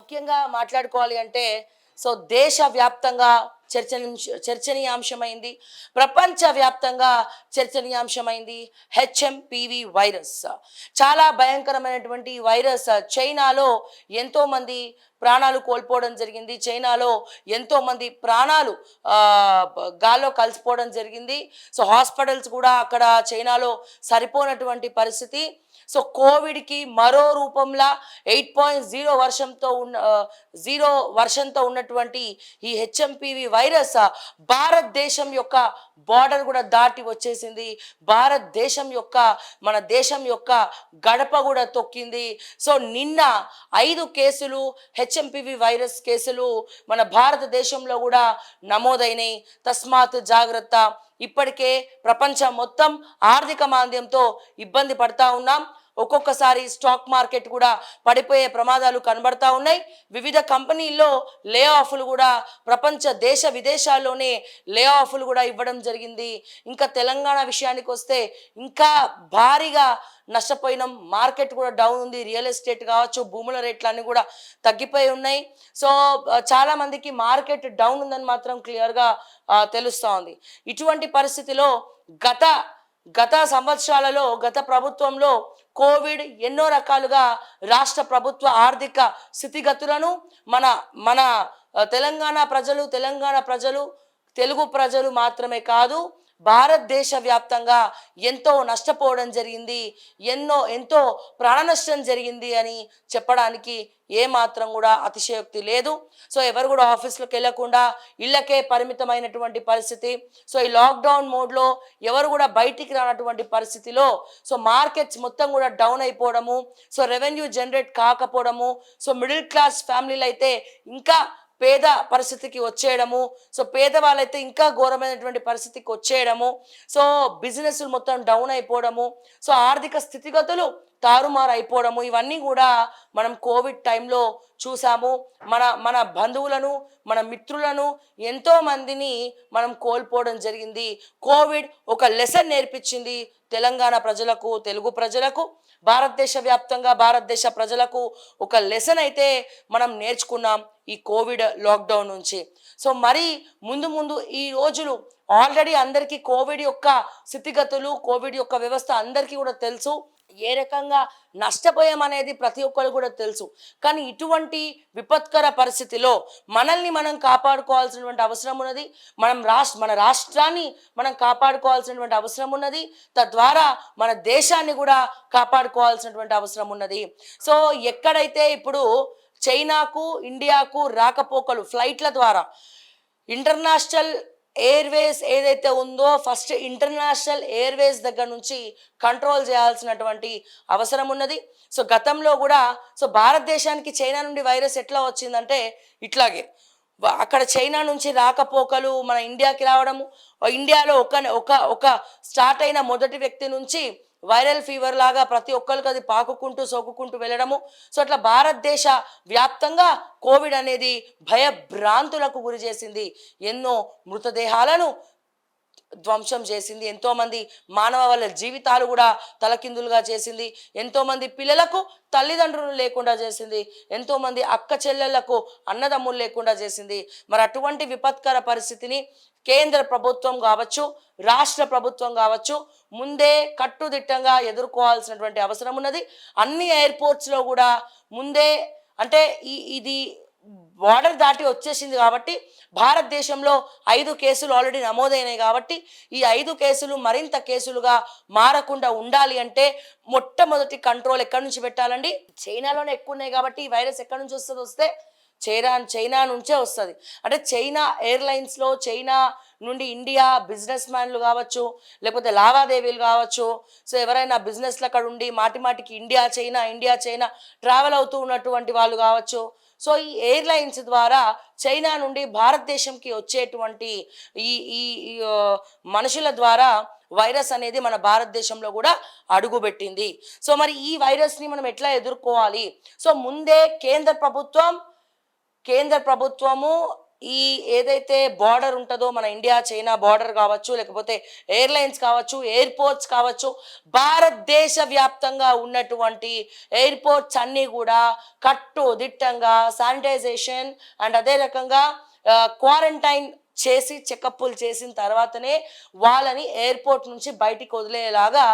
ముఖ్యంగా మాట్లాడుకోవాలి అంటే సో దేశవ్యాప్తంగా చర్చనీయాంశమైంది, ప్రపంచవ్యాప్తంగా చర్చనీయాంశమైంది హెచ్ఎంపివి వైరస్. చాలా భయంకరమైనటువంటి వైరస్ చైనాలో ఎంతోమంది ప్రాణాలు కోల్పోవడం జరిగింది. చైనాలో ఎంతోమంది ప్రాణాలు గాల్లో కలిసిపోవడం జరిగింది. సో హాస్పిటల్స్ కూడా అక్కడ చైనాలో సరిపోనటువంటి పరిస్థితి. సో కోవిడ్కి మరో రూపంలా 8.0 వర్షంతో ఉన్నటువంటి ఈ హెచ్ఎంపివి వైరస్ భారతదేశం యొక్క బార్డర్ కూడా దాటి వచ్చేసింది. మన దేశం యొక్క గడప కూడా తొక్కింది. సో నిన్న 5 కేసులు హెచ్ఎంపివి వైరస్ కేసులు మన భారతదేశంలో కూడా నమోదైనాయి. తస్మాత్ జాగ్రత్త. ఇప్పటికే ప్రపంచం మొత్తం ఆర్థిక మాంద్యంతో ఇబ్బంది పడతా ఉన్నాం. ఒక్కొక్కసారి స్టాక్ మార్కెట్ కూడా పడిపోయే ప్రమాదాలు కనబడతా ఉన్నాయి. వివిధ కంపెనీల్లో లే ఆఫ్లు కూడా ప్రపంచ దేశ విదేశాల్లోనే లే ఆఫ్లు కూడా ఇవ్వడం జరిగింది. ఇంకా తెలంగాణ విషయానికి వస్తే ఇంకా భారీగా నష్టపోయినాం. మార్కెట్ కూడా డౌన్ ఉంది. రియల్ ఎస్టేట్ కావచ్చు, భూముల రేట్లు అన్నీ కూడా తగ్గిపోయి ఉన్నాయి. సో చాలా మందికి మార్కెట్ డౌన్ ఉందని మాత్రం క్లియర్గా తెలుస్తూ ఉంది. ఇటువంటి పరిస్థితిలో గత సంవత్సరాలలో గత ప్రభుత్వంలో కోవిడ్ ఎన్నో రకాలుగా రాష్ట్ర ప్రభుత్వ ఆర్థిక స్థితిగతులను మన తెలంగాణ ప్రజలు తెలుగు ప్రజలు మాత్రమే కాదు భారతదేశ వ్యాప్తంగా ఎంతో నష్టపోవడం జరిగింది, ఎంతో ప్రాణ నష్టం జరిగింది అని చెప్పడానికి ఏమాత్రం కూడా అతిశయోక్తి లేదు. సో ఎవరు కూడా ఆఫీస్లోకి వెళ్ళకుండా ఇళ్ళకే పరిమితమైనటువంటి పరిస్థితి. సో ఈ లాక్డౌన్ మోడ్లో ఎవరు కూడా బయటికి రానటువంటి పరిస్థితిలో సో మార్కెట్స్ మొత్తం కూడా డౌన్ అయిపోవడము, సో రెవెన్యూ జనరేట్ కాకపోవడము, సో మిడిల్ క్లాస్ ఫ్యామిలీలు అయితే ఇంకా పేద పరిస్థితికి వచ్చేయడము, సో పేదవాళ్ళైతే ఇంకా ఘోరమైనటువంటి పరిస్థితికి వచ్చేయడము, సో బిజినెస్లు మొత్తం డౌన్ అయిపోవడము, సో ఆర్థిక స్థితిగతులు తారుమారు అయిపోవడము, ఇవన్నీ కూడా మనం కోవిడ్ టైంలో చూసాము. మన బంధువులను, మన మిత్రులను, ఎంతో మందిని మనం కోల్పోవడం జరిగింది. కోవిడ్ ఒక లెసన్ నేర్పించింది తెలంగాణ ప్రజలకు, తెలుగు ప్రజలకు, భారతదేశ వ్యాప్తంగా భారతదేశ ప్రజలకు ఒక లెసన్ అయితే మనం నేర్చుకున్నాం ఈ కోవిడ్ లాక్డౌన్ నుంచి. సో మరి ముందు ఈ రోజులు ఆల్రెడీ అందరికీ కోవిడ్ యొక్క స్థితిగతులు, కోవిడ్ యొక్క వ్యవస్థ అందరికీ కూడా తెలుసు. ఏ రకంగా నష్టపోయామనేది ప్రతి ఒక్కరు కూడా తెలుసు. కానీ ఇటువంటి విపత్కర పరిస్థితిలో మనల్ని మనం కాపాడుకోవాల్సినటువంటి అవసరం ఉన్నది. మన రాష్ట్రాన్ని మనం కాపాడుకోవాల్సినటువంటి అవసరం ఉన్నది. తద్వారా మన దేశాన్ని కూడా కాపాడుకోవాల్సినటువంటి అవసరం ఉన్నది. సో ఎక్కడైతే ఇప్పుడు చైనాకు, ఇండియాకు రాకపోకలు ఫ్లైట్ల ద్వారా ఇంటర్నేషనల్ ఎయిర్వేస్ ఏదైతే ఉందో ఫస్ట్ ఇంటర్నేషనల్ ఎయిర్వేస్ దగ్గర నుంచి కంట్రోల్ చేయాల్సినటువంటి అవసరం ఉన్నది. సో గతంలో కూడా సో భారతదేశానికి చైనా నుండి వైరస్ ఎట్లా వచ్చిందంటే ఇట్లాగే అక్కడ చైనా నుంచి రాకపోకలు మన ఇండియాకి రావడము, ఇండియాలో ఒక స్టార్ట్ అయిన మొదటి వ్యక్తి నుంచి వైరల్ ఫీవర్ లాగా ప్రతి ఒక్కరికి అది పాకుకుంటూ సోకుకుంటూ వెళ్ళడము. సో అట్లా భారతదేశ వ్యాప్తంగా కోవిడ్ అనేది భయభ్రాంతులకు గురి చేసింది. ఎన్నో మృతదేహాలను ధ్వంసం చేసింది. ఎంతోమంది వాళ్ళ జీవితాలు కూడా తలకిందులుగా చేసింది. ఎంతోమంది పిల్లలకు తల్లిదండ్రులు లేకుండా చేసింది. ఎంతోమంది అక్క చెల్లెళ్లకు అన్నదమ్ములు లేకుండా చేసింది. మరి అటువంటి విపత్కర పరిస్థితిని కేంద్ర ప్రభుత్వం కావచ్చు, రాష్ట్ర ప్రభుత్వం కావచ్చు ముందే కట్టుదిట్టంగా ఎదుర్కోవాల్సినటువంటి అవసరం ఉన్నది. అన్ని ఎయిర్పోర్ట్స్లో కూడా ముందే అంటే ఇది బార్డర్ దాటి వచ్చేసింది కాబట్టి భారతదేశంలో 5 కేసులు ఆల్రెడీ నమోదైనాయి కాబట్టి ఈ 5 కేసులు మరింత కేసులుగా మారకుండా ఉండాలి అంటే మొట్టమొదటి కంట్రోల్ ఎక్కడి నుంచి పెట్టాలండి? చైనాలోనే ఎక్కువ ఉన్నాయి కాబట్టి ఈ వైరస్ ఎక్కడి నుంచి వస్తే చైనా నుంచే వస్తుంది. అంటే చైనా ఎయిర్లైన్స్లో చైనా నుండి ఇండియా బిజినెస్ మ్యాన్లు కావచ్చు, లేకపోతే లావాదేవీలు కావచ్చు, సో ఎవరైనా బిజినెస్లు అక్కడ ఉండి మాటికి ఇండియా చైనా ట్రావెల్ అవుతూ ఉన్నటువంటి వాళ్ళు కావచ్చు. సో ఈ ఎయిర్లైన్స్ ద్వారా చైనా నుండి భారతదేశంకి వచ్చేటువంటి ఈ మనుషుల ద్వారా వైరస్ అనేది మన భారతదేశంలో కూడా అడుగుపెట్టింది. సో మరి ఈ వైరస్ని మనం ఎట్లా ఎదుర్కోవాలి? సో ముందే కేంద్ర ప్రభుత్వము ఈ ఏదైతే బార్డర్ ఉంటుందో మన ఇండియా చైనా బార్డర్ కావచ్చు, లేకపోతే ఎయిర్లైన్స్ కావచ్చు, ఎయిర్పోర్ట్స్ కావచ్చు, భారతదేశ వ్యాప్తంగా ఉన్నటువంటి ఎయిర్పోర్ట్స్ అన్నీ కూడా కట్టుదిట్టంగా శానిటైజేషన్ అండ్ అదే రకంగా క్వారంటైన్ చేసి చెకప్లు చేసిన తర్వాతనే వాళ్ళని ఎయిర్పోర్ట్ నుంచి బయటికి వదిలేలాగా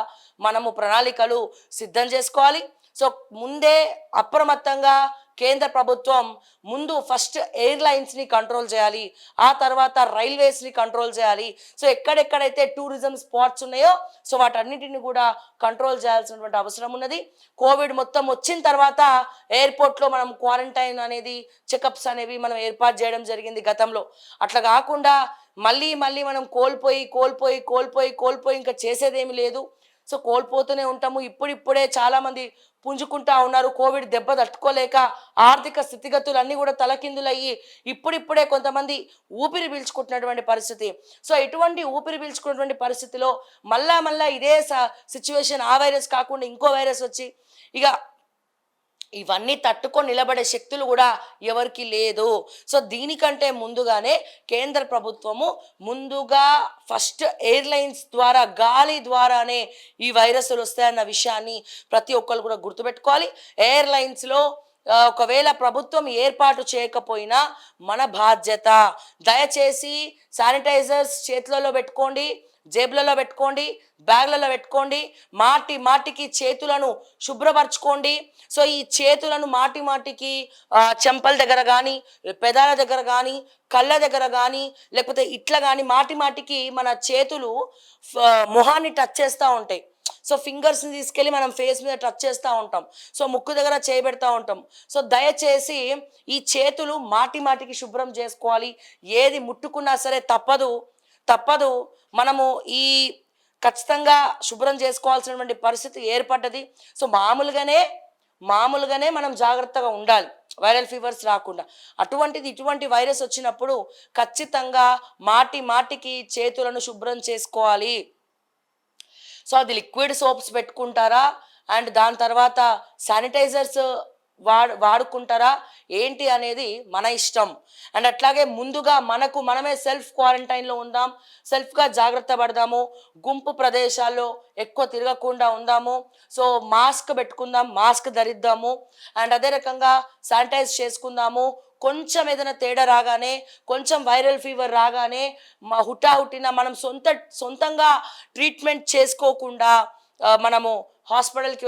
మనము ప్రణాళికలు సిద్ధం చేసుకోవాలి. సో ముందే అప్రమత్తంగా కేంద్ర ప్రభుత్వం ముందు ఫస్ట్ ఎయిర్లైన్స్ని కంట్రోల్ చేయాలి, ఆ తర్వాత రైల్వేస్ని కంట్రోల్ చేయాలి. సో ఎక్కడెక్కడైతే టూరిజం స్పాట్స్ ఉన్నాయో సో వాటన్నిటిని కూడా కంట్రోల్ చేయాల్సినటువంటి అవసరం ఉన్నది. కోవిడ్ మొత్తం వచ్చిన తర్వాత ఎయిర్పోర్ట్లో మనం క్వారంటైన్ అనేది చెకప్స్ అనేవి మనం ఏర్పాటు చేయడం జరిగింది గతంలో. అట్లా కాకుండా మళ్ళీ మళ్ళీ మనం కోల్పోయి కోల్పోయి కోల్పోయి కోల్పోయి ఇంకా చేసేదేమి లేదు. సో కోల్పోతూనే ఉంటాము. ఇప్పుడిప్పుడే చాలామంది పుంజుకుంటా ఉన్నారు. కోవిడ్ దెబ్బ తట్టుకోలేక ఆర్థిక స్థితిగతులు అన్నీ కూడా తలకిందులయ్యి ఇప్పుడిప్పుడే కొంతమంది ఊపిరి పీల్చుకుంటున్నటువంటి పరిస్థితి. సో ఇటువంటి ఊపిరి పీల్చుకున్నటువంటి పరిస్థితిలో మళ్ళా ఇదే సిచ్యువేషన్, ఆ వైరస్ కాకుండా ఇంకో వైరస్ వచ్చి ఇక ఇవన్నీ తట్టుకొని నిలబడే శక్తులు కూడా ఎవరికి లేదు. సో దీనికంటే ముందుగానే కేంద్ర ప్రభుత్వము ముందుగా ఫస్ట్ ఎయిర్లైన్స్ ద్వారా, గాలి ద్వారానే ఈ వైరస్లు వస్తాయన్న విషయాన్ని ప్రతి ఒక్కరు కూడా గుర్తుపెట్టుకోవాలి. ఎయిర్లైన్స్లో ఒకవేళ ప్రభుత్వం ఏర్పాటు చేయకపోయినా మన బాధ్యత. దయచేసి శానిటైజర్స్ చేతులలో పెట్టుకోండి, జేబులలో పెట్టుకోండి, బ్యాగ్లలో పెట్టుకోండి. మాటికి చేతులను శుభ్రపరచుకోండి. సో ఈ చేతులను మాటికి చెంపల దగ్గర కానీ, పెదాల దగ్గర కానీ, కళ్ళ దగ్గర కానీ, లేకపోతే ఇట్లా కానీ మాటికి మన చేతులు మొహాన్ని టచ్ చేస్తూ ఉంటాయి. సో ఫింగర్స్ని తీసుకెళ్ళి మనం ఫేస్ మీద టచ్ చేస్తూ ఉంటాం. సో ముక్కు దగ్గర చేయబెడతా ఉంటాం. సో దయచేసి ఈ చేతులు మాటికి శుభ్రం చేసుకోవాలి. ఏది ముట్టుకున్నా సరే తప్పదు మనము ఈ ఖచ్చితంగా శుభ్రం చేసుకోవాల్సినటువంటి పరిస్థితి ఏర్పడ్డది. సో మామూలుగానే మనం జాగ్రత్తగా ఉండాలి వైరల్ ఫీవర్స్ రాకుండా. ఇటువంటి వైరస్ వచ్చినప్పుడు ఖచ్చితంగా మాటికి చేతులను శుభ్రం చేసుకోవాలి. సో అది లిక్విడ్ సోప్స్ పెట్టుకుంటారా అండ్ దాని తర్వాత శానిటైజర్స్ వాడుకుంటారా ఏంటి అనేది మన ఇష్టం. అండ్ అట్లాగే ముందుగా మనమే సెల్ఫ్ క్వారంటైన్లో ఉందాం, సెల్ఫ్గా జాగ్రత్త పడదాము, గుంపు ప్రదేశాల్లో ఎక్కువ తిరగకుండా ఉందాము. సో మాస్క్ పెట్టుకుందాం, మాస్క్ ధరిద్దాము అండ్ అదే రకంగా శానిటైజ్ చేసుకుందాము. కొంచెం ఏదైనా తేడా రాగానే, కొంచెం వైరల్ ఫీవర్ రాగానే హుటాహుటిన మనం సొంతంగా ట్రీట్మెంట్ చేసుకోకుండా మనము హాస్పిటల్కి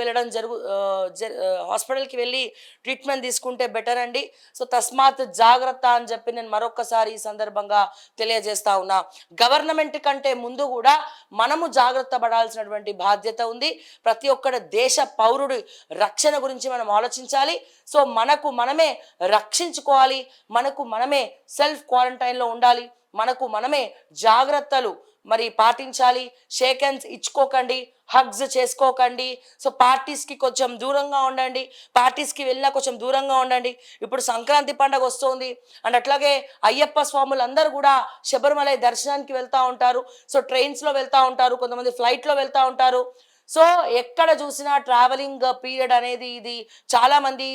వెళ్ళి ట్రీట్మెంట్ తీసుకుంటే బెటర్ అండి. సో తస్మాత్ జాగ్రత్త అని చెప్పి నేను మరొకసారి ఈ సందర్భంగా తెలియజేస్తా ఉన్నా. గవర్నమెంట్ కంటే ముందు కూడా మనము జాగ్రత్త పడాల్సినటువంటి బాధ్యత ఉంది. ప్రతి ఒక్కరి దేశ పౌరుడి రక్షణ గురించి మనం ఆలోచించాలి. సో మనకు మనమే రక్షించుకోవాలి, మనకు మనమే సెల్ఫ్ క్వారంటైన్లో ఉండాలి, మనకు మనమే జాగ్రత్తలు మరి పాటించాలి. షేక్ హ్యాండ్స్ ఇచ్చుకోకండి, హగ్స్ చేసుకోకండి. సో పార్టీస్కి కొంచెం దూరంగా ఉండండి, పార్టీస్కి వెళ్ళినా కొంచెం దూరంగా ఉండండి. ఇప్పుడు సంక్రాంతి పండుగ వస్తుంది అండ్ అట్లాగే అయ్యప్ప స్వాములు అందరూ కూడా శబరిమల దర్శనానికి వెళ్తూ ఉంటారు. సో ట్రైన్స్లో వెళ్తూ ఉంటారు, కొంతమంది ఫ్లైట్లో వెళ్తూ ఉంటారు. సో ఎక్కడ చూసినా ట్రావెలింగ్ పీరియడ్ అనేది ఇది చాలామంది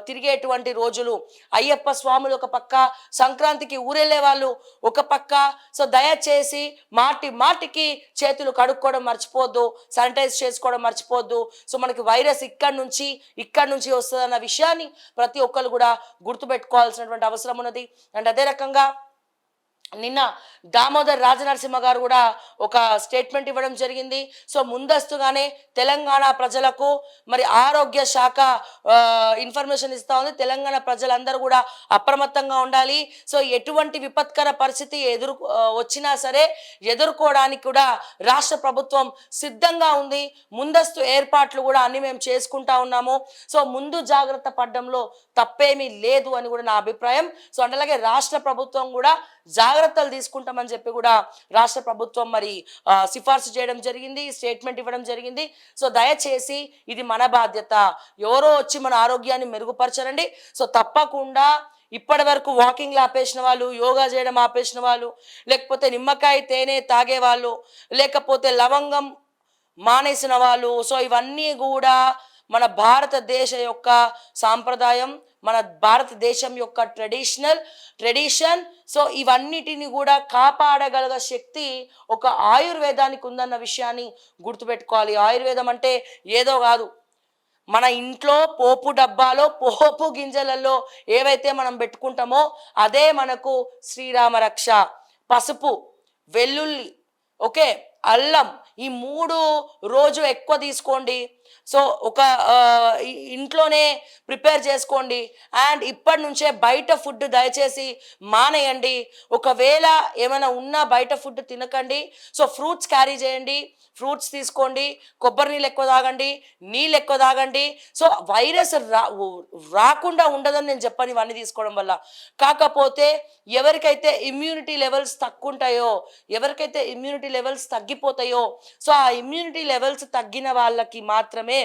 తిరిగేటువంటి రోజులు. అయ్యప్ప స్వాములు ఒక పక్క, సంక్రాంతికి ఊరెళ్ళే వాళ్ళు ఒక పక్క. సో దయచేసి మాటికి చేతులు కడుక్కోవడం మర్చిపోద్దు, శానిటైజ్ చేసుకోవడం మర్చిపోద్దు. సో మనకి వైరస్ ఇక్కడి నుంచి వస్తుందన్న విషయాన్ని ప్రతి ఒక్కరు కూడా గుర్తుపెట్టుకోవాల్సినటువంటి అవసరం ఉన్నది. అండ్ అదే రకంగా నిన్న దామోదర్ రాజనరసింహ గారు కూడా ఒక స్టేట్మెంట్ ఇవ్వడం జరిగింది. సో ముందస్తుగానే తెలంగాణ ప్రజలకు మరి ఆరోగ్య శాఖ ఇన్ఫర్మేషన్ ఇస్తూ ఉంది. తెలంగాణ ప్రజలందరూ కూడా అప్రమత్తంగా ఉండాలి. సో ఎటువంటి విపత్కర పరిస్థితి వచ్చినా సరే ఎదుర్కోవడానికి కూడా రాష్ట్ర ప్రభుత్వం సిద్ధంగా ఉంది. ముందస్తు ఏర్పాట్లు కూడా అన్ని మేము చేసుకుంటా ఉన్నాము. సో ముందు జాగ్రత్త పడడంలో తప్పేమీ లేదు అని కూడా నా అభిప్రాయం. సో అలాగే రాష్ట్ర ప్రభుత్వం కూడా జాగ్రత్తలు తీసుకుంటామని చెప్పి కూడా రాష్ట్ర ప్రభుత్వం మరి సిఫార్సు చేయడం జరిగింది, స్టేట్మెంట్ ఇవ్వడం జరిగింది. సో దయచేసి ఇది మన బాధ్యత. ఎవరో వచ్చి మన ఆరోగ్యాన్ని మెరుగుపరచరండి. సో తప్పకుండా ఇప్పటి వరకు వాకింగ్లు ఆపేసిన వాళ్ళు, యోగా చేయడం ఆపేసిన వాళ్ళు, లేకపోతే నిమ్మకాయ తేనె తాగే వాళ్ళు, లేకపోతే లవంగం మానేసిన వాళ్ళు, సో ఇవన్నీ కూడా మన భారతదేశ యొక్క సాంప్రదాయం, మన భారతదేశం యొక్క ట్రెడిషన్. సో ఇవన్నిటిని కూడా కాపాడగల శక్తి ఒక ఆయుర్వేదానికి ఉందన్న విషయాన్ని గుర్తుపెట్టుకోవాలి. ఆయుర్వేదం అంటే ఏదో కాదు, మన ఇంట్లో పోపు డబ్బాలో పోపు గింజలలో ఏవైతే మనం పెట్టుకుంటామో అదే మనకు శ్రీరామ రక్ష. పసుపు, వెల్లుల్లి, ఓకే, అల్లం, ఈ 3 రోజు ఎక్కువ తీసుకోండి. సో ఒక ఇంట్లోనే ప్రిపేర్ చేసుకోండి. అండ్ ఇప్పటి నుంచే బయట ఫుడ్ దయచేసి మానేయండి. ఒకవేళ ఏమైనా ఉన్నా బయట ఫుడ్ తినకండి. సో ఫ్రూట్స్ క్యారీ చేయండి, ఫ్రూట్స్ తీసుకోండి, కొబ్బరి నీళ్ళు ఎక్కువ తాగండి, నీళ్ళు ఎక్కువ తాగండి. సో వైరస్ రాకుండా ఉండదని నేను చెప్పను ఇవన్నీ తీసుకోవడం వల్ల. కాకపోతే ఎవరికైతే ఇమ్యూనిటీ లెవెల్స్ తక్కువ ఉంటాయో, ఎవరికైతే ఇమ్యూనిటీ లెవెల్స్ తగ్గిపోతాయో, సో ఆ ఇమ్యూనిటీ లెవెల్స్ తగ్గిన వాళ్ళకి మాత్రమే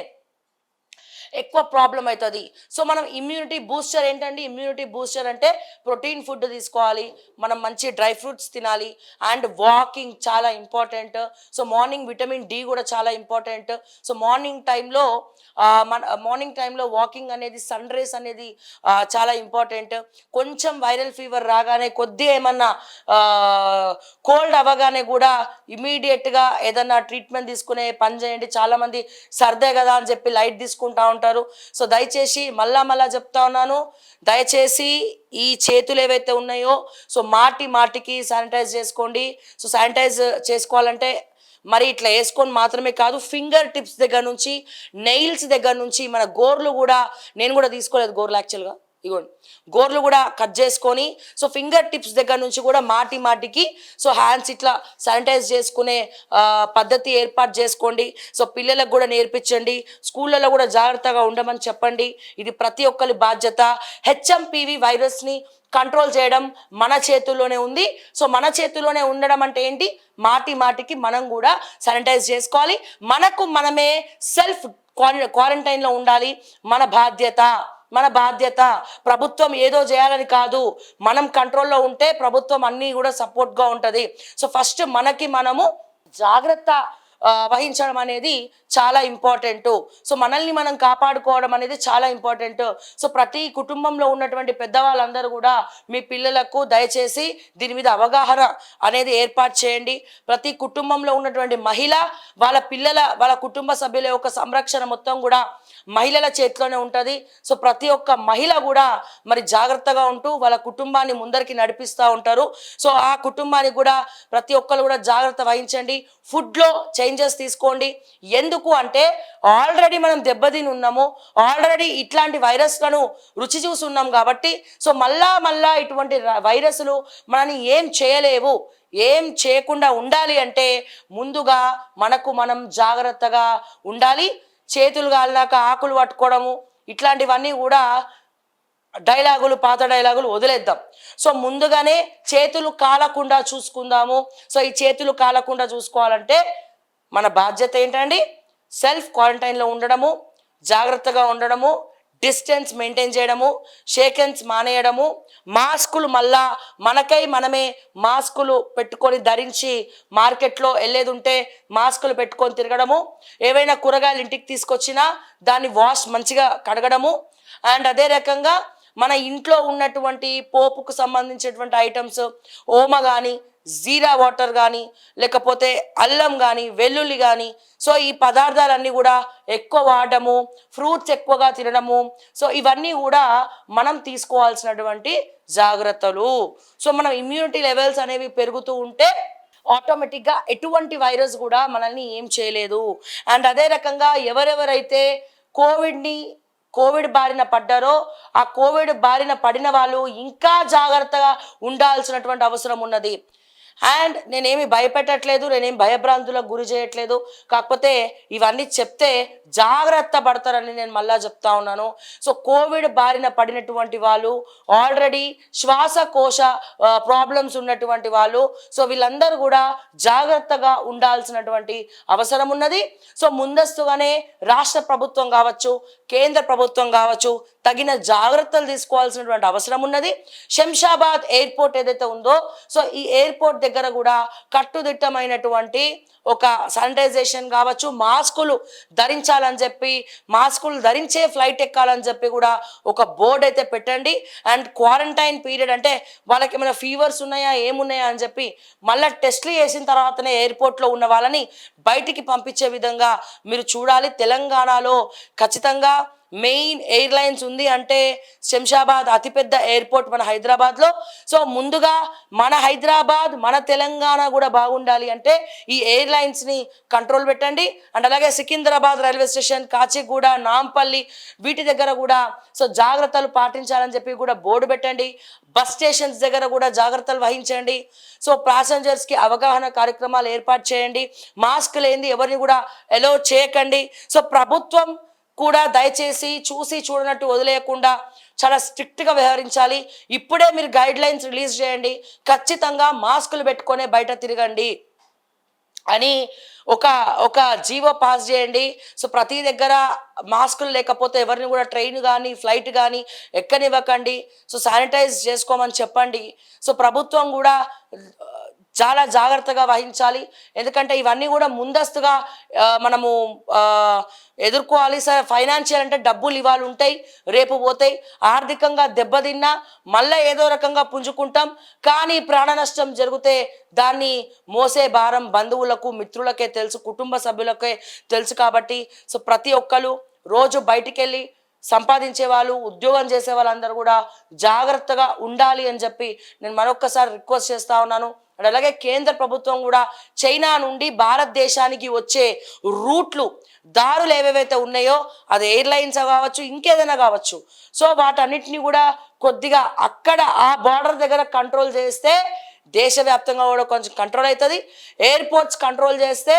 ఎక్కువ ప్రాబ్లం అవుతుంది. సో మనం ఇమ్యూనిటీ బూస్టర్ ఏంటండి? ఇమ్యూనిటీ బూస్టర్ అంటే ప్రోటీన్ ఫుడ్ తీసుకోవాలి, మనం మంచి డ్రై ఫ్రూట్స్ తినాలి, అండ్ వాకింగ్ చాలా important. So morning vitamin D కూడా చాలా ఇంపార్టెంట్. సో మార్నింగ్ టైంలో వాకింగ్ అనేది, సన్ రేస్ అనేది చాలా ఇంపార్టెంట్. కొంచెం వైరల్ ఫీవర్ రాగానే, కొద్దిగా ఏమన్నా కోల్డ్ అవ్వగానే కూడా ఇమీడియట్గా ఏదన్నా ట్రీట్మెంట్ తీసుకునే పని చేయండి. చాలామంది సర్దే కదా అని చెప్పి లైట్ తీసుకుంటా ఉంటారు. సో దయచేసి మళ్ళా చెప్తా ఉన్నాను, దయచేసి ఈ చేతులు ఏవైతే ఉన్నాయో సో మాటికి శానిటైజ్ చేసుకోండి. సో శానిటైజ్ చేసుకోవాలంటే మరి ఇట్లా వేసుకొని మాత్రమే కాదు, ఫింగర్ టిప్స్ దగ్గర నుంచి, నెయిల్స్ దగ్గర నుంచి, మన గోర్లు కూడా, నేను కూడా తీసుకోలేదు గోర్లు యాక్చువల్గా, ఇగోండి గోర్లు కూడా కట్ చేసుకొని, సో ఫింగర్ టిప్స్ దగ్గర నుంచి కూడా మాటికి సో హ్యాండ్స్ ఇట్లా శానిటైజ్ చేసుకునే పద్ధతి ఏర్పాటు చేసుకోండి. సో పిల్లలకు కూడా నేర్పించండి, స్కూళ్ళలో కూడా జాగ్రత్తగా ఉండమని చెప్పండి. ఇది ప్రతి ఒక్కరి బాధ్యత. హెచ్ఎంపివి వైరస్ని కంట్రోల్ చేయడం మన చేతుల్లోనే ఉంది. సో మన చేతుల్లోనే ఉండడం అంటే ఏంటి? మాటికి మనం కూడా శానిటైజ్ చేసుకోవాలి, మనకు మనమే సెల్ఫ్ క్వారంటైన్లో ఉండాలి. మన బాధ్యత. ప్రభుత్వం ఏదో చేయాలని కాదు, మనం కంట్రోల్లో ఉంటే ప్రభుత్వం అన్నీ కూడా సపోర్ట్గా ఉంటుంది. సో ఫస్ట్ మనకి మనము జాగ్రత్త వహించడం అనేది చాలా ఇంపార్టెంట్. సో మనల్ని మనం కాపాడుకోవడం అనేది చాలా ఇంపార్టెంట్. సో ప్రతి కుటుంబంలో ఉన్నటువంటి పెద్దవాళ్ళందరూ కూడా మీ పిల్లలకు దయచేసి దీని మీద అవగాహన అనేది ఏర్పాటు చేయండి. ప్రతి కుటుంబంలో ఉన్నటువంటి మహిళ వాళ్ళ కుటుంబ సభ్యుల యొక్క సంరక్షణ మొత్తం కూడా మహిళల చేతిలోనే ఉంటుంది. సో ప్రతి ఒక్క మహిళ కూడా మరి జాగ్రత్తగా ఉంటూ వాళ్ళ కుటుంబాన్ని ముందరికి నడిపిస్తూ ఉంటారు. సో ఆ కుటుంబానికి కూడా ప్రతి ఒక్కరు కూడా జాగ్రత్త వహించండి. ఫుడ్లో చేంజెస్ తీసుకోండి. ఎందుకు అంటే ఆల్రెడీ మనం దెబ్బతిని ఉన్నాము, ఆల్రెడీ ఇట్లాంటి వైరస్లను రుచి చూసి ఉన్నాం కాబట్టి సో మళ్ళా ఇటువంటి వైరస్లు మనని ఏం చేయలేవు. ఏం చేయకుండా ఉండాలి అంటే ముందుగా మనకు మనం జాగ్రత్తగా ఉండాలి. చేతులు కాలినాక ఆకులు పట్టుకోవడము ఇట్లాంటివన్నీ కూడా పాత డైలాగులు వదిలేద్దాం. సో ముందుగానే చేతులు కాలకుండా చూసుకుందాము. సో ఈ చేతులు కాలకుండా చూసుకోవాలంటే మన బాధ్యత ఏంటండి? సెల్ఫ్ క్వారంటైన్లో ఉండడము, జాగ్రత్తగా ఉండడము, డిస్టెన్స్ మెయింటైన్ చేయడము, షేకెన్స్ మానేయడము, మాస్కులు మళ్ళా మనమే మాస్కులు పెట్టుకొని ధరించి మార్కెట్లో వెళ్ళేది ఉంటే మాస్కులు పెట్టుకొని తిరగడము, ఏవైనా కూరగాయలు ఇంటికి తీసుకొచ్చినా దాన్ని మంచిగా కడగడము, అండ్ అదే రకంగా మన ఇంట్లో ఉన్నటువంటి పోపుకు సంబంధించినటువంటి ఐటమ్స్, ఓమ కానీ, జీరా వాటర్ కానీ, లేకపోతే అల్లం కానీ, వెల్లుల్లి కానీ, సో ఈ పదార్థాలన్నీ కూడా ఎక్కువ వాడడము, ఫ్రూట్స్ ఎక్కువగా తినడము, సో ఇవన్నీ కూడా మనం తీసుకోవాల్సినటువంటి జాగ్రత్తలు. సో మనం ఇమ్యూనిటీ లెవెల్స్ అనేవి పెరుగుతూ ఉంటే ఆటోమేటిక్గా ఎటువంటి వైరస్ కూడా మనల్ని ఏం చేయలేదు. అండ్ అదే రకంగా ఎవరెవరైతే కోవిడ్ బారిన పడ్డారో ఆ కోవిడ్ బారిన పడిన వాళ్ళు ఇంకా జాగ్రత్తగా ఉండాల్సినటువంటి అవసరం ఉన్నది. అండ్ నేనేమి భయపెట్టట్లేదు, నేనేమి భయభ్రాంతులకు గురి చేయట్లేదు, కాకపోతే ఇవన్నీ చెప్తే జాగ్రత్త పడతారని నేను మళ్ళా చెప్తా ఉన్నాను. సో కోవిడ్ బారిన పడినటువంటి వాళ్ళు, ఆల్రెడీ శ్వాసకోశ ప్రాబ్లమ్స్ ఉన్నటువంటి వాళ్ళు, సో వీళ్ళందరూ కూడా జాగ్రత్తగా ఉండాల్సినటువంటి అవసరం ఉన్నది. సో ముందస్తుగానే రాష్ట్ర ప్రభుత్వం కావచ్చు, కేంద్ర ప్రభుత్వం కావచ్చు తగిన జాగ్రత్తలు తీసుకోవాల్సినటువంటి అవసరం ఉన్నది. శంషాబాద్ ఎయిర్పోర్ట్ ఏదైతే ఉందో సో ఈ ఎయిర్పోర్ట్ దగ్గర కూడా కట్టుదిట్టమైనటువంటి ఒక శానిటైజేషన్ కావచ్చు, మాస్కులు ధరించాలని చెప్పి, మాస్కులు ధరించే ఫ్లైట్ ఎక్కాలని చెప్పి కూడా ఒక బోర్డు అయితే పెట్టండి. అండ్ క్వారంటైన్ పీరియడ్ అంటే వాళ్ళకి ఏమైనా ఫీవర్స్ ఉన్నాయా ఏమున్నాయా అని చెప్పి మళ్ళీ టెస్ట్లు చేసిన తర్వాతనే ఎయిర్పోర్ట్లో ఉన్న వాళ్ళని బయటికి పంపించే విధంగా మీరు చూడాలి. తెలంగాణలో ఖచ్చితంగా మెయిన్ ఎయిర్లైన్స్ ఉంది అంటే శంషాబాద్ అతిపెద్ద ఎయిర్పోర్ట్ మన హైదరాబాద్లో. సో ముందుగా మన హైదరాబాద్ మన తెలంగాణ కూడా బాగుండాలి అంటే ఈ ఎయిర్లైన్స్ని కంట్రోల్ పెట్టండి. అండ్ అలాగే సికింద్రాబాద్ రైల్వే స్టేషన్, కాచిగూడ, నాంపల్లి వీటి దగ్గర కూడా సో జాగ్రత్తలు పాటించాలని చెప్పి కూడా బోర్డు పెట్టండి. బస్ స్టేషన్స్ దగ్గర కూడా జాగ్రత్తలు వహించండి. సో ప్యాసింజర్స్కి అవగాహన కార్యక్రమాలు ఏర్పాటు చేయండి. మాస్క్ లేనిది ఎవరిని కూడా అలౌ చేయకండి. సో ప్రభుత్వం కూడా దయచేసి చూసి చూడనట్టు వదిలేయకుండా చాలా స్ట్రిక్ట్గా వ్యవహరించాలి. ఇప్పుడే మీరు గైడ్ లైన్స్ రిలీజ్ చేయండి. ఖచ్చితంగా మాస్కులు పెట్టుకొనే బయట తిరగండి అని ఒక ఒక జీవో పాస్ చేయండి. సో ప్రతి దగ్గర మాస్కులు లేకపోతే ఎవరిని కూడా ట్రైన్ కానీ ఫ్లైట్ కానీ ఎక్కనివ్వకండి. సో శానిటైజ్ చేసుకోమని చెప్పండి. సో ప్రభుత్వం కూడా చాలా జాగ్రత్తగా వహించాలి. ఎందుకంటే ఇవన్నీ కూడా ముందస్తుగా మనము ఎదుర్కోవాలి. సార్ ఫైనాన్షియల్ అంటే డబ్బులు ఇవాళ ఉంటాయి, రేపు పోతాయి. ఆర్థికంగా దెబ్బతిన్నా మళ్ళీ ఏదో రకంగా పుంజుకుంటాం. కానీ ప్రాణ నష్టం జరిగితే దాన్ని మోసే భారం బంధువులకు, మిత్రులకే తెలుసు, కుటుంబ సభ్యులకే తెలుసు. కాబట్టి సో ప్రతి ఒక్కరు రోజు బయటికి వెళ్ళి సంపాదించే వాళ్ళు, ఉద్యోగం చేసే వాళ్ళందరూ కూడా జాగ్రత్తగా ఉండాలి అని చెప్పి నేను మరొక్కసారి రిక్వెస్ట్ చేస్తూ ఉన్నాను. అండ్ అలాగే కేంద్ర ప్రభుత్వం కూడా చైనా నుండి భారతదేశానికి వచ్చే రూట్లు, దారులు ఏవేవైతే ఉన్నాయో అది ఎయిర్లైన్స్ కావచ్చు, ఇంకేదైనా కావచ్చు, సో వాటన్నిటిని కూడా కొద్దిగా అక్కడ ఆ బార్డర్ దగ్గర కంట్రోల్ చేస్తే దేశవ్యాప్తంగా కూడా కొంచెం కంట్రోల్ అవుతుంది. ఎయిర్పోర్ట్స్ కంట్రోల్ చేస్తే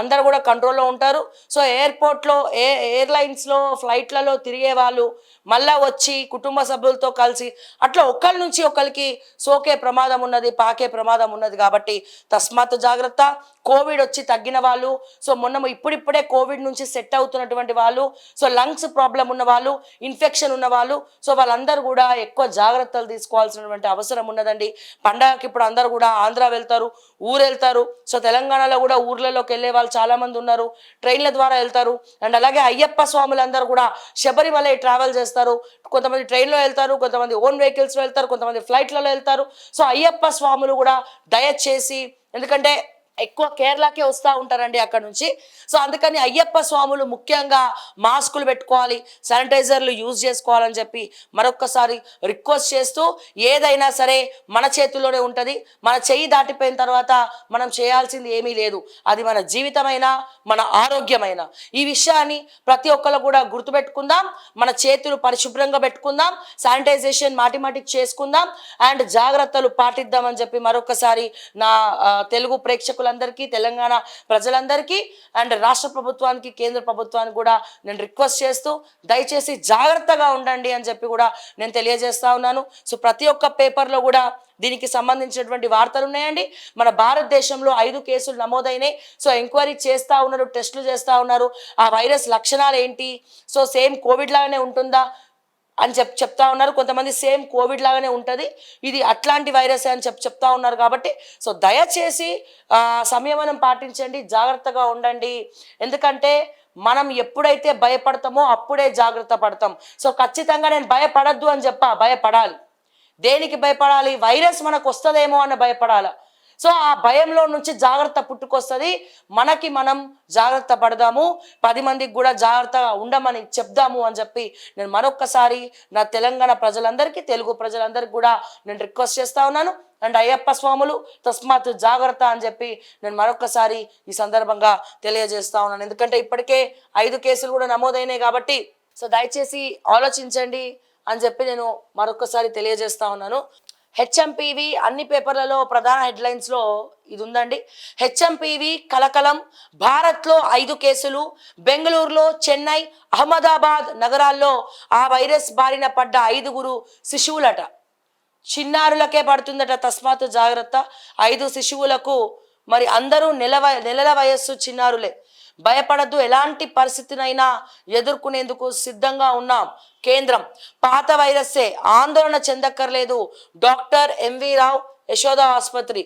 అందరు కూడా కంట్రోల్లో ఉంటారు. సో ఎయిర్పోర్ట్లో ఎయిర్లైన్స్లో ఫ్లైట్లలో తిరిగే వాళ్ళు మళ్ళా వచ్చి కుటుంబ సభ్యులతో కలిసి అట్లా ఒకరి నుంచి ఒకరికి సోకే ప్రమాదం ఉన్నది, పాకే ప్రమాదం ఉన్నది. కాబట్టి తస్మాత్ జాగ్రత్త. కోవిడ్ వచ్చి తగ్గిన వాళ్ళు, సో మొన్న ఇప్పుడిప్పుడే కోవిడ్ నుంచి సెట్ అవుతున్నటువంటి వాళ్ళు, సో లంగ్స్ ప్రాబ్లం ఉన్న వాళ్ళు, ఇన్ఫెక్షన్ ఉన్న వాళ్ళు, సో వాళ్ళందరూ కూడా ఎక్కువ జాగ్రత్తలు తీసుకోవాల్సినటువంటి అవసరం ఉన్నదండి. పండగకి ఇప్పుడు అందరూ కూడా ఆంధ్ర వెళ్తారు, ఊరు వెళ్తారు. సో తెలంగాణలో కూడా ఊర్లలోకి వెళ్ళే వాళ్ళు చాలామంది ఉన్నారు, ట్రైన్ల ద్వారా వెళ్తారు. అండ్ అలాగే అయ్యప్ప స్వాములందరూ కూడా శబరిమల ట్రావెల్ చేస్తారు. కొంతమంది ట్రైన్లో వెళ్తారు, కొంతమంది ఓన్ వెహికల్స్లో వెళ్తారు, కొంతమంది ఫ్లైట్లలో వెళ్తారు. సో అయ్యప్ప స్వాములు కూడా దయచేసి, ఎందుకంటే ఎక్కువ కేరళకే వస్తూ ఉంటారండి అక్కడ నుంచి. సో అందుకని అయ్యప్ప స్వాములు ముఖ్యంగా మాస్కులు పెట్టుకోవాలి, శానిటైజర్లు యూజ్ చేసుకోవాలని చెప్పి మరొక్కసారి రిక్వెస్ట్ చేస్తూ, ఏదైనా సరే మన చేతుల్లోనే ఉంటుంది. మన చెయ్యి దాటిపోయిన తర్వాత మనం చేయాల్సింది ఏమీ లేదు. అది మన జీవితమైనా మన ఆరోగ్యమైనా. ఈ విషయాన్ని ప్రతి ఒక్కరు కూడా గుర్తుపెట్టుకుందాం. మన చేతులు పరిశుభ్రంగా పెట్టుకుందాం, శానిటైజేషన్ మాటిమాటికి చేసుకుందాం, అండ్ జాగ్రత్తలు పాటిద్దామని చెప్పి మరొకసారి నా తెలుగు ప్రేక్షకులందరికీ, తెలంగాణ ప్రజలందరికీ అండ్ రాష్ట్ర ప్రభుత్వానికి, కేంద్ర ప్రభుత్వానికి కూడా నేను రిక్వెస్ట్ చేస్తూ దయచేసి జాగ్రత్తగా ఉండండి అని చెప్పి కూడా నేను తెలియజేస్తా ఉన్నాను. సో ప్రతి ఒక్క పేపర్లో కూడా దీనికి సంబంధించినటువంటి వార్తలు ఉన్నాయండి. మన భారతదేశంలో 5 కేసులు నమోదైనాయి. సో ఎంక్వైరీ చేస్తూ ఉన్నారు, టెస్టులు చేస్తూ ఉన్నారు. ఆ వైరస్ లక్షణాలు ఏంటి, సో సేమ్ కోవిడ్ లాగానే ఉంటుందా అని చెప్తా ఉన్నారు. కొంతమంది సేమ్ కోవిడ్ లాగానే ఉంటుంది, ఇది అట్లాంటి వైరస్ అని చెప్తా ఉన్నారు. కాబట్టి సో దయచేసి సంయమనం పాటించండి, జాగ్రత్తగా ఉండండి. ఎందుకంటే మనం ఎప్పుడైతే భయపడతామో అప్పుడే జాగ్రత్త పడతాం. సో ఖచ్చితంగా నేను భయపడద్దు అని భయపడాలి. దేనికి భయపడాలి? వైరస్ మనకు వస్తుందేమో అని భయపడాలి. సో ఆ భయంలో నుంచి జాగ్రత్త పుట్టుకొస్తుంది. మనకి మనం జాగ్రత్త పడదాము, 10 మందికి కూడా జాగ్రత్తగా ఉండమని చెప్దాము అని చెప్పి నేను మరొక్కసారి నా తెలంగాణ ప్రజలందరికీ, తెలుగు ప్రజలందరికీ కూడా నేను రిక్వెస్ట్ చేస్తా ఉన్నాను. అండ్ అయ్యప్ప స్వాములు తస్మాత్ జాగ్రత్త అని చెప్పి నేను మరొకసారి ఈ సందర్భంగా తెలియజేస్తా ఉన్నాను. ఎందుకంటే ఇప్పటికే 5 కేసులు కూడా నమోదైనాయి. కాబట్టి సో దయచేసి ఆలోచించండి అని చెప్పి నేను మరొకసారి తెలియజేస్తా ఉన్నాను. హెచ్ఎంపీవి అన్ని పేపర్లలో ప్రధాన హెడ్లైన్స్లో ఇది ఉందండి. హెచ్ఎంపీవి కలకలం, భారత్లో 5 కేసులు, బెంగళూరులో, చెన్నై, అహ్మదాబాద్ నగరాల్లో ఆ వైరస్ బారిన పడ్డ 5 శిశువులట. చిన్నారులకే పడుతుందట, తస్మాత్ జాగ్రత్త. 5 శిశువులకు, మరి అందరూ నెలల వయస్సు చిన్నారులే. భయపడద్దు, ఎలాంటి పరిస్థితినైనా ఎదుర్కొనేందుకు సిద్ధంగా ఉన్నాం. కేంద్రం పాత వైరస్సే, ఆందోళన చెందక్కర్లేదు. డాక్టర్ ఎంవి రావు, యశోద ఆసుపత్రి.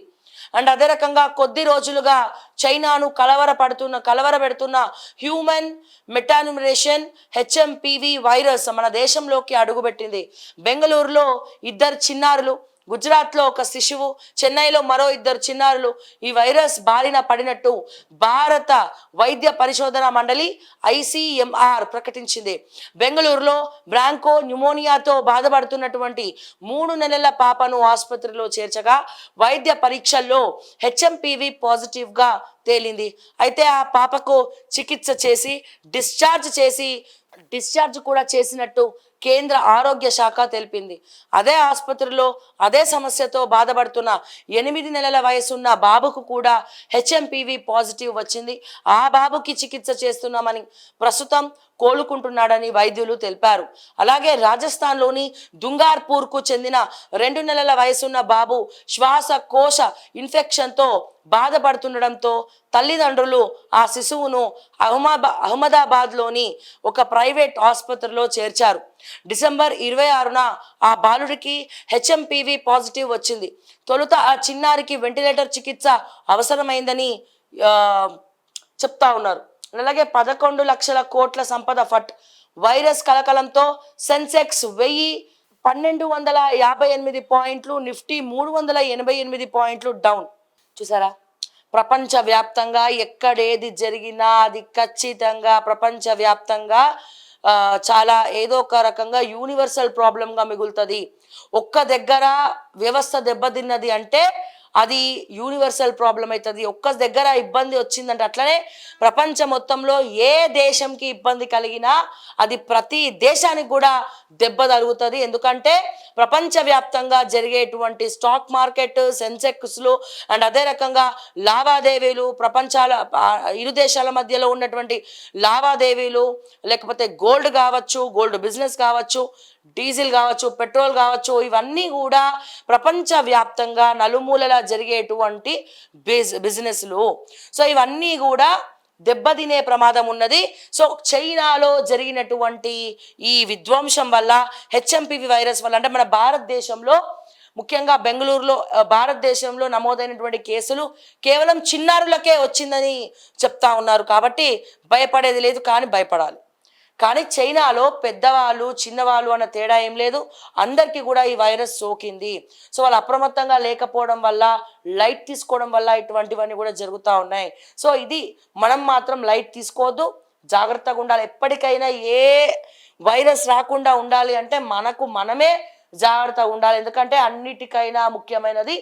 అండ్ అదే రకంగా కొద్ది రోజులుగా చైనాను కలవరపెడుతున్న హ్యూమన్ మెటాన్యూమరేషన్ హెచ్ఎంపివి వైరస్ మన దేశంలోకి అడుగుపెట్టింది. బెంగళూరులో ఇద్దరు చిన్నారులు, గుజరాత్లో ఒక శిశువు, చెన్నైలో మరో ఇద్దరు చిన్నారులు ఈ వైరస్ బారిన పడినట్టు భారత వైద్య పరిశోధన మండలి ఐసిఎంఆర్ ప్రకటించింది. బెంగళూరులో బ్రాంకో న్యూమోనియాతో బాధపడుతున్నటువంటి 3 నెలల పాపను ఆసుపత్రిలో చేర్చగా వైద్య పరీక్షల్లో హెచ్ఎంపివి పాజిటివ్గా తేలింది. అయితే ఆ పాపకు చికిత్స చేసి డిశ్చార్జ్ కూడా చేసినట్టు కేంద్ర ఆరోగ్య శాఖ తెలిపింది. అదే ఆసుపత్రిలో అదే సమస్యతో బాధపడుతున్న 8 నెలల వయసున్న బాబుకు కూడా హెచ్ఎంపివి పాజిటివ్ వచ్చింది. ఆ బాబుకి చికిత్స చేస్తున్నామని, ప్రస్తుతం కోలుకుంటున్నాడని వైద్యులు తెలిపారు. అలాగే రాజస్థాన్లోని దుంగార్పూర్కు చెందిన 2 నెలల వయసున్న బాబు శ్వాసకోశ ఇన్ఫెక్షన్తో బాధపడుతుండడంతో తల్లిదండ్రులు ఆ శిశువును అహ్మదాబాద్లోని ఒక ప్రైవేట్ ఆసుపత్రిలో చేర్చారు. డిసెంబర్ 26న ఆ బాలుడికి హెచ్ఎంపివి పాజిటివ్ వచ్చింది. తొలుత ఆ చిన్నారికి వెంటిలేటర్ చికిత్స అవసరమైందని చెప్తా ఉన్నారు. అలాగే 11 లక్షల కోట్ల సంపద ఫట్. వైరస్ కలకలంతో సెన్సెక్స్ 1258 పాయింట్లు, నిఫ్టీ 388 పాయింట్లు డౌన్. చూసారా, ప్రపంచవ్యాప్తంగా ఎక్కడేది జరిగినా అది ఖచ్చితంగా ప్రపంచవ్యాప్తంగా చాలా ఏదో ఒక రకంగా యూనివర్సల్ ప్రాబ్లంగా మిగులుతుంది. ఒక్క దగ్గర వ్యవస్థ దెబ్బతిన్నది అంటే అది యూనివర్సల్ ప్రాబ్లం అవుతుంది. ఒక్క దగ్గర ఇబ్బంది వచ్చిందంటే, అట్లనే ప్రపంచం మొత్తంలో ఏ దేశంకి ఇబ్బంది కలిగినా అది ప్రతి దేశానికి కూడా దెబ్బ తగులుతుంది. ఎందుకంటే ప్రపంచవ్యాప్తంగా జరిగేటువంటి స్టాక్ మార్కెట్, సెన్సెక్స్లు అండ్ అదే రకంగా లావాదేవీలు, ఇరు దేశాల మధ్యలో ఉన్నటువంటి లావాదేవీలు, లేకపోతే గోల్డ్ కావచ్చు, గోల్డ్ బిజినెస్ కావచ్చు, డీజిల్ కావచ్చు, పెట్రోల్ కావచ్చు, ఇవన్నీ కూడా ప్రపంచవ్యాప్తంగా నలుమూలలా జరిగేటువంటి బిజినెస్లు. సో ఇవన్నీ కూడా దెబ్బతినే ప్రమాదం ఉన్నది. సో చైనాలో జరిగినటువంటి ఈ విధ్వంసం వల్ల, హెచ్ఎంపివి వైరస్ వల్ల, అంటే మన భారతదేశంలో ముఖ్యంగా బెంగళూరులో భారతదేశంలో నమోదైనటువంటి కేసులు కేవలం చిన్నారులకే వచ్చిందని చెప్తా ఉన్నారు. కాబట్టి భయపడేది లేదు, కానీ భయపడాలి. కానీ చైనాలో పెద్దవాళ్ళు చిన్నవాళ్ళు అన్న తేడా ఏం లేదు, అందరికీ కూడా ఈ వైరస్ సోకింది. సో వాళ్ళు అప్రమత్తంగా లేకపోవడం వల్ల, లైట్ తీసుకోవడం వల్ల ఇటువంటివన్నీ కూడా జరుగుతూ ఉన్నాయి. సో ఇది మనం మాత్రం లైట్ తీసుకోవద్దు, జాగ్రత్తగా ఉండాలి. ఎప్పటికైనా ఏ వైరస్ రాకుండా ఉండాలి అంటే మనకు మనమే జాగ్రత్తగా ఉండాలి. ఎందుకంటే అన్నిటికైనా ముఖ్యమైనది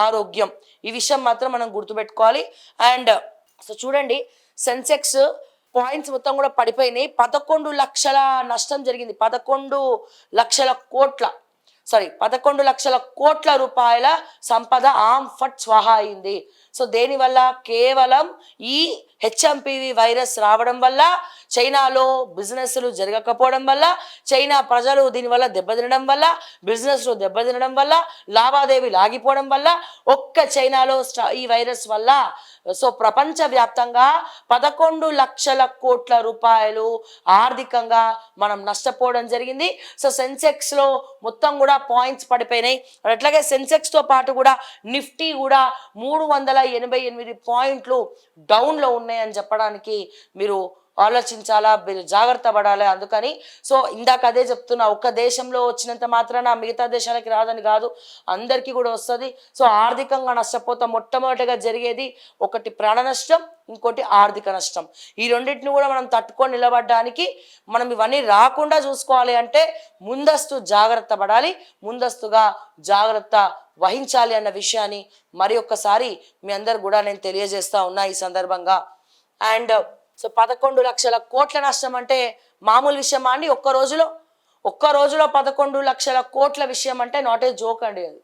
ఆరోగ్యం. ఈ విషయం మాత్రం మనం గుర్తుపెట్టుకోవాలి. అండ్ సో చూడండి, సెన్సెక్స్ పాయింట్స్ మొత్తం కూడా పడిపోయినాయి. 11 లక్షల నష్టం జరిగింది. 11 లక్షల కోట్ల రూపాయల సంపద ఫట్ స్వాహా అయింది. సో దేనివల్ల? కేవలం ఈ హెచ్ఎంపివి వైరస్ రావడం వల్ల, చైనాలో బిజినెస్లు జరగకపోవడం వల్ల, చైనా ప్రజలు దీనివల్ల దెబ్బతినడం వల్ల, బిజినెస్లు దెబ్బతినడం వల్ల, లావాదేవీలు ఆగిపోవడం వల్ల, ఒక్క చైనాలో ఈ వైరస్ వల్ల సో ప్రపంచవ్యాప్తంగా 11 లక్షల కోట్ల రూపాయలు ఆర్థికంగా మనం నష్టపోవడం జరిగింది. సో సెన్సెక్స్లో మొత్తం కూడా పాయింట్స్ పడిపోయినాయి. అట్లాగే సెన్సెక్స్తో పాటు కూడా నిఫ్టీ కూడా 388 పాయింట్లు డౌన్లో ఉన్నాయని చెప్పడానికి మీరు ఆలోచించాలా, మీరు జాగ్రత్త పడాలి. అందుకని సో ఇందాక అదే చెప్తున్నా, ఒక్క దేశంలో వచ్చినంత మాత్రాన మిగతా దేశాలకి రాదని కాదు, అందరికీ కూడా వస్తుంది. సో ఆర్థికంగా నష్టపోతాం. మొట్టమొదటిగా జరిగేది ఒకటి ప్రాణ నష్టం, ఇంకోటి ఆర్థిక నష్టం. ఈ రెండింటిని కూడా మనం తట్టుకొని నిలబడడానికి మనం ఇవన్నీ రాకుండా చూసుకోవాలి అంటే ముందస్తు జాగ్రత్త పడాలి, ముందస్తుగా జాగ్రత్త వహించాలి అన్న విషయాన్ని మరి ఒక్కసారి మీ అందరు కూడా నేను తెలియజేస్తా ఉన్నా ఈ సందర్భంగా. అండ్ సో 11 లక్షల కోట్ల నష్టం అంటే మామూలు విషయమా అండి? ఒక్క రోజులో 11 లక్షల కోట్ల విషయం అంటే నాట్ ఏ జోక్ అండి అది.